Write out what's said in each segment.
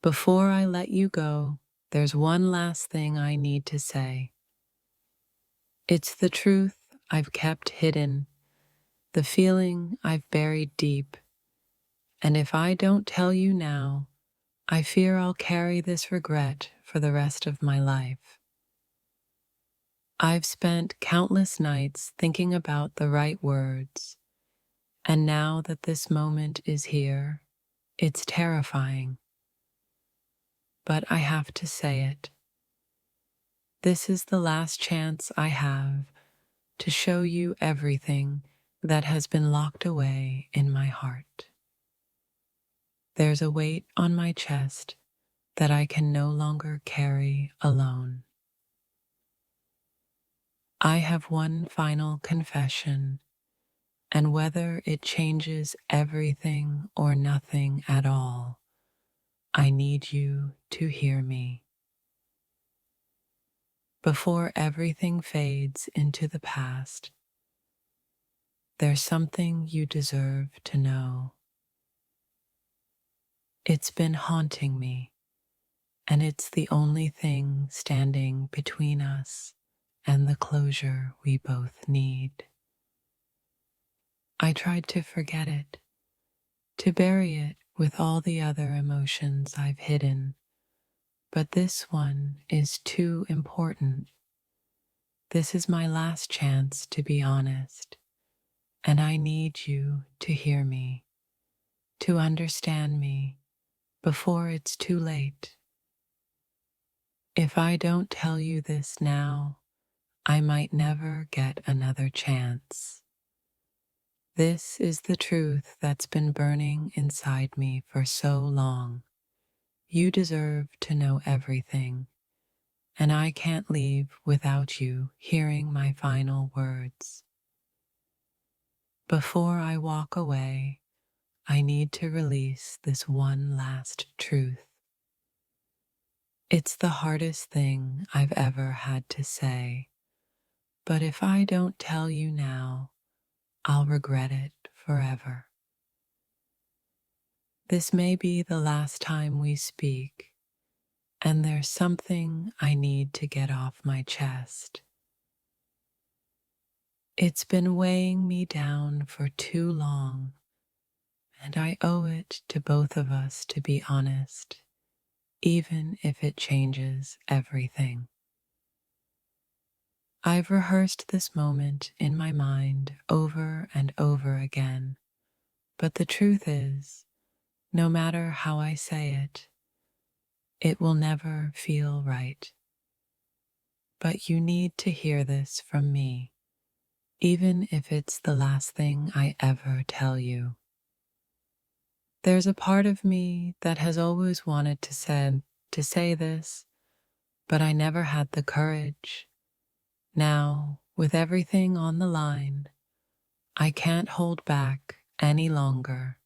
Before I let you go, there's one last thing I need to say. It's the truth I've kept hidden, the feeling I've buried deep. And if I don't tell you now, I fear I'll carry this regret for the rest of my life. I've spent countless nights thinking about the right words, and now that this moment is here, it's terrifying. But I have to say it. This is the last chance I have to show you everything that has been locked away in my heart. There's a weight on my chest that I can no longer carry alone. I have one final confession, and whether it changes everything or nothing at all, I need you to hear me. Before everything fades into the past, there's something you deserve to know. It's been haunting me, and it's the only thing standing between us and the closure we both need. I tried to forget it, to bury it with all the other emotions I've hidden, but this one is too important. This is my last chance to be honest, and I need you to hear me, to understand me before it's too late. If I don't tell you this now, I might never get another chance. This is the truth that's been burning inside me for so long. You deserve to know everything, and I can't leave without you hearing my final words. Before I walk away, I need to release this one last truth. It's the hardest thing I've ever had to say, but if I don't tell you now, I'll regret it forever. This may be the last time we speak, and there's something I need to get off my chest. It's been weighing me down for too long, and I owe it to both of us to be honest, even if it changes everything. I've rehearsed this moment in my mind over and over again, but the truth is, no matter how I say it, it will never feel right. But you need to hear this from me, even if it's the last thing I ever tell you. There's a part of me that has always wanted to say this, but I never had the courage. Now, with everything on the line, I can't hold back any longer.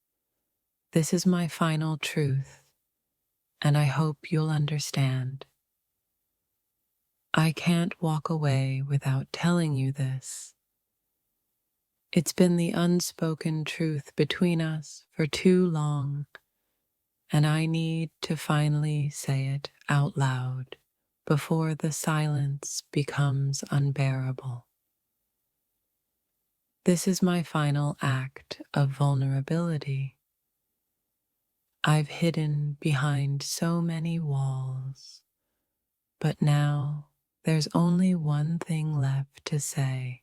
This is my final truth, and I hope you'll understand. I can't walk away without telling you this. It's been the unspoken truth between us for too long, and I need to finally say it out loud before the silence becomes unbearable. This is my final act of vulnerability. I've hidden behind so many walls, but now there's only one thing left to say,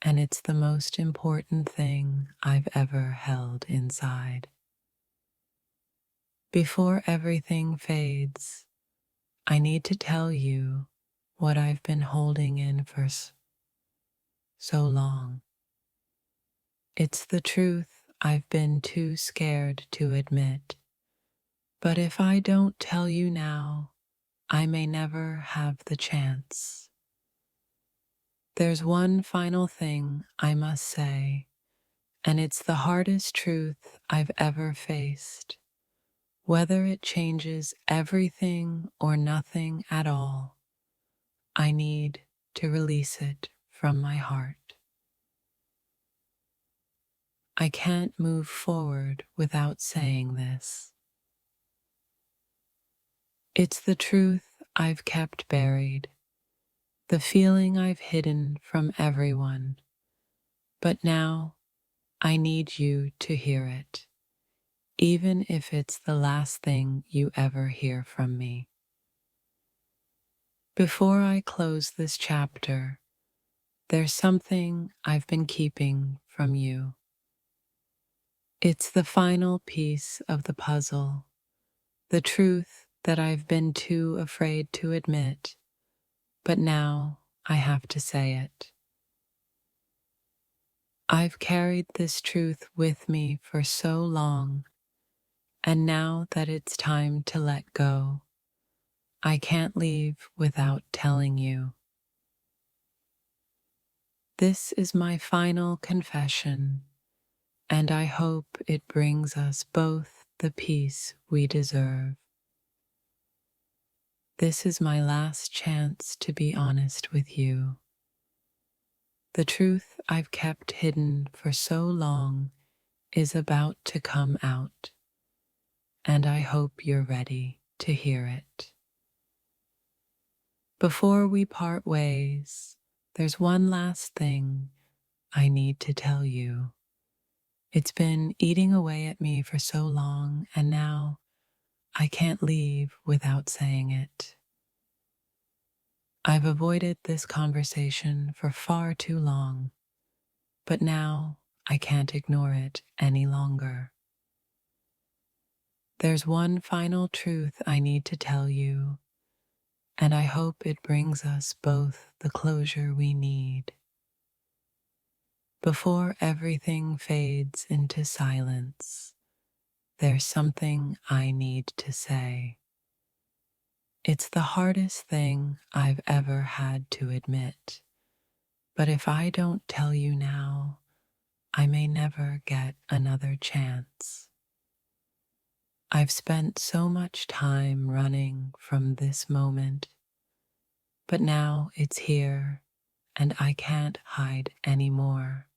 and it's the most important thing I've ever held inside. Before everything fades, I need to tell you what I've been holding in for so long. It's the truth I've been too scared to admit, but if I don't tell you now, I may never have the chance. There's one final thing I must say, and it's the hardest truth I've ever faced. Whether it changes everything or nothing at all, I need to release it from my heart. I can't move forward without saying this. It's the truth I've kept buried, the feeling I've hidden from everyone. But now I need you to hear it, even if it's the last thing you ever hear from me. Before I close this chapter, there's something I've been keeping from you. It's the final piece of the puzzle, the truth that I've been too afraid to admit, but now I have to say it. I've carried this truth with me for so long, and now that it's time to let go, I can't leave without telling you. This is my final confession, and I hope it brings us both the peace we deserve. This is my last chance to be honest with you. The truth I've kept hidden for so long is about to come out, and I hope you're ready to hear it. Before we part ways, there's one last thing I need to tell you. It's been eating away at me for so long, and now I can't leave without saying it. I've avoided this conversation for far too long, but now I can't ignore it any longer. There's one final truth I need to tell you, and I hope it brings us both the closure we need. Before everything fades into silence, there's something I need to say. It's the hardest thing I've ever had to admit, but if I don't tell you now, I may never get another chance. I've spent so much time running from this moment, but now it's here and I can't hide anymore.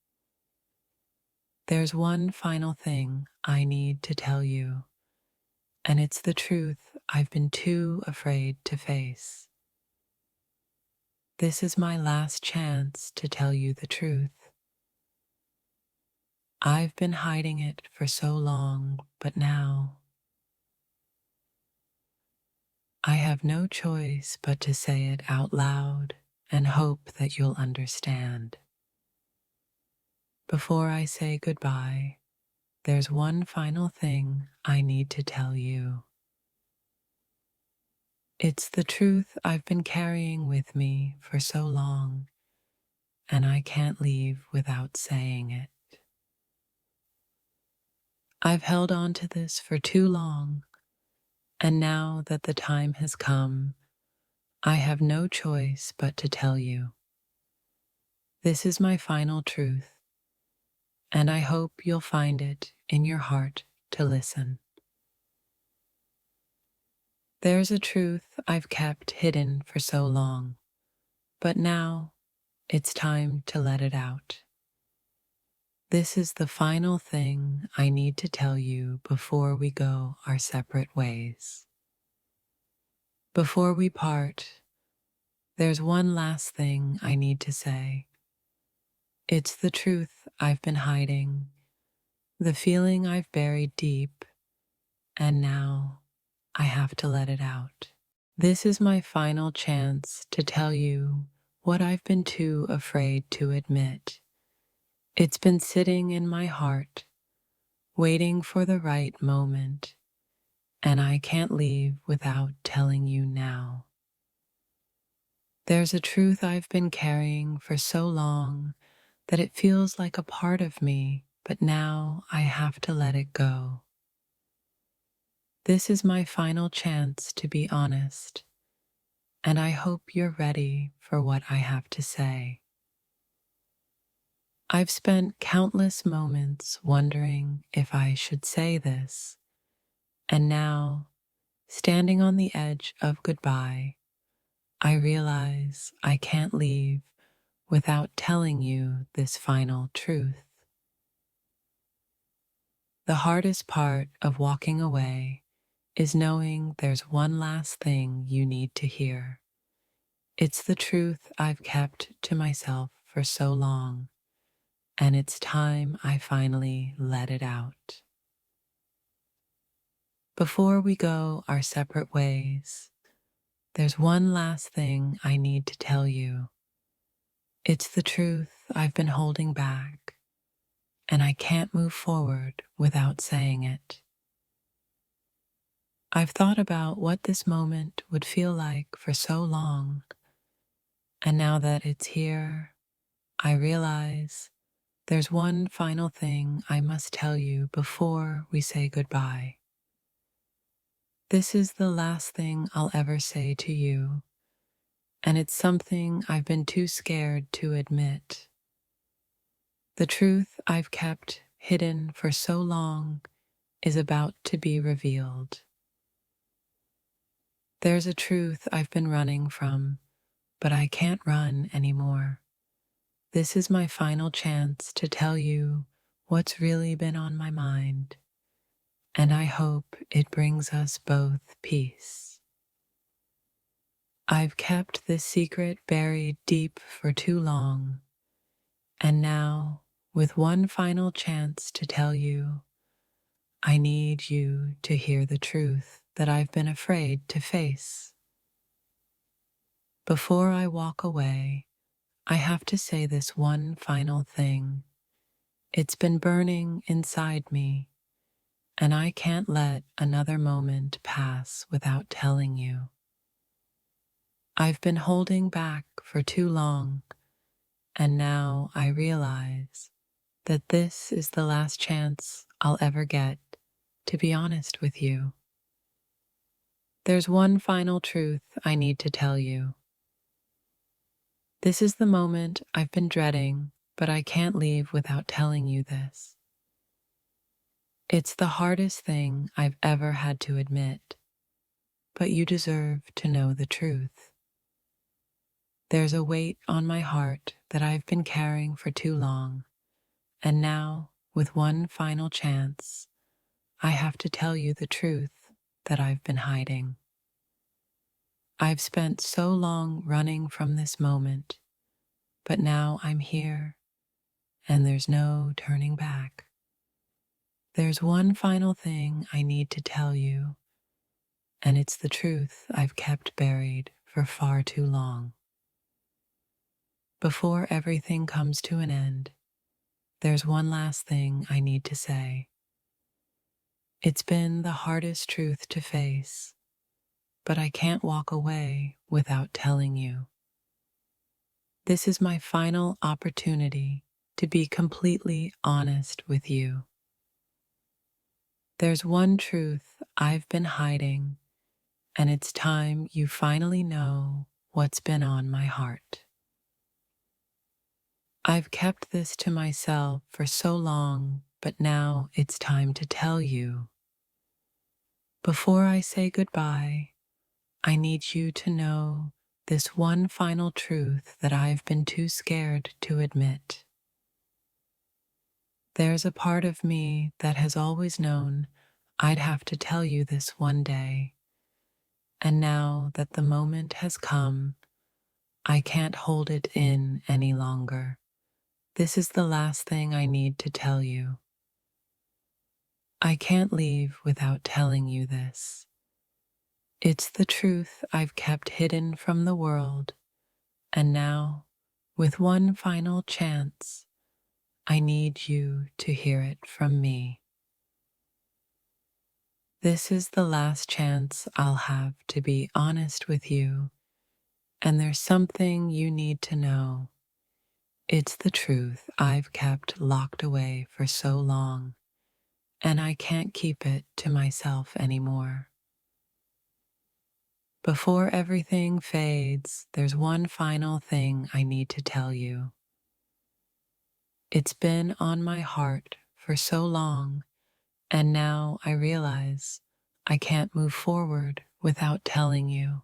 There's one final thing I need to tell you, and it's the truth I've been too afraid to face. This is my last chance to tell you the truth. I've been hiding it for so long, but now I have no choice but to say it out loud and hope that you'll understand. Before I say goodbye, there's one final thing I need to tell you. It's the truth I've been carrying with me for so long, and I can't leave without saying it. I've held on to this for too long, and now that the time has come, I have no choice but to tell you. This is my final truth, and I hope you'll find it in your heart to listen. There's a truth I've kept hidden for so long, but now it's time to let it out. This is the final thing I need to tell you before we go our separate ways. Before we part, there's one last thing I need to say. It's the truth I've been hiding, the feeling I've buried deep, and now I have to let it out. This is my final chance to tell you what I've been too afraid to admit. It's been sitting in my heart, waiting for the right moment, and I can't leave without telling you now. There's a truth I've been carrying for so long that it feels like a part of me, but now I have to let it go. This is my final chance to be honest, and I hope you're ready for what I have to say. I've spent countless moments wondering if I should say this, and now, standing on the edge of goodbye, I realize I can't leave without telling you this final truth. The hardest part of walking away is knowing there's one last thing you need to hear. It's the truth I've kept to myself for so long, and it's time I finally let it out. Before we go our separate ways, there's one last thing I need to tell you. It's the truth I've been holding back, and I can't move forward without saying it. I've thought about what this moment would feel like for so long, and now that it's here, I realize there's one final thing I must tell you before we say goodbye. This is the last thing I'll ever say to you, and it's something I've been too scared to admit. The truth I've kept hidden for so long is about to be revealed. There's a truth I've been running from, but I can't run anymore. This is my final chance to tell you what's really been on my mind, and I hope it brings us both peace. I've kept this secret buried deep for too long, and now, with one final chance to tell you, I need you to hear the truth that I've been afraid to face. Before I walk away, I have to say this one final thing. It's been burning inside me, and I can't let another moment pass without telling you. I've been holding back for too long, and now I realize that this is the last chance I'll ever get to be honest with you. There's one final truth I need to tell you. This is the moment I've been dreading, but I can't leave without telling you this. It's the hardest thing I've ever had to admit, but you deserve to know the truth. There's a weight on my heart that I've been carrying for too long, and now, with one final chance, I have to tell you the truth that I've been hiding. I've spent so long running from this moment, but now I'm here, and there's no turning back. There's one final thing I need to tell you, and it's the truth I've kept buried for far too long. Before everything comes to an end, there's one last thing I need to say. It's been the hardest truth to face, but I can't walk away without telling you. This is my final opportunity to be completely honest with you. There's one truth I've been hiding, and it's time you finally know what's been on my heart. I've kept this to myself for so long, but now it's time to tell you. Before I say goodbye, I need you to know this one final truth that I've been too scared to admit. There's a part of me that has always known I'd have to tell you this one day, and now that the moment has come, I can't hold it in any longer. This is the last thing I need to tell you. I can't leave without telling you this. It's the truth I've kept hidden from the world, and now, with one final chance, I need you to hear it from me. This is the last chance I'll have to be honest with you, and there's something you need to know. It's the truth I've kept locked away for so long, and I can't keep it to myself anymore. Before everything fades, there's one final thing I need to tell you. It's been on my heart for so long, and now I realize I can't move forward without telling you.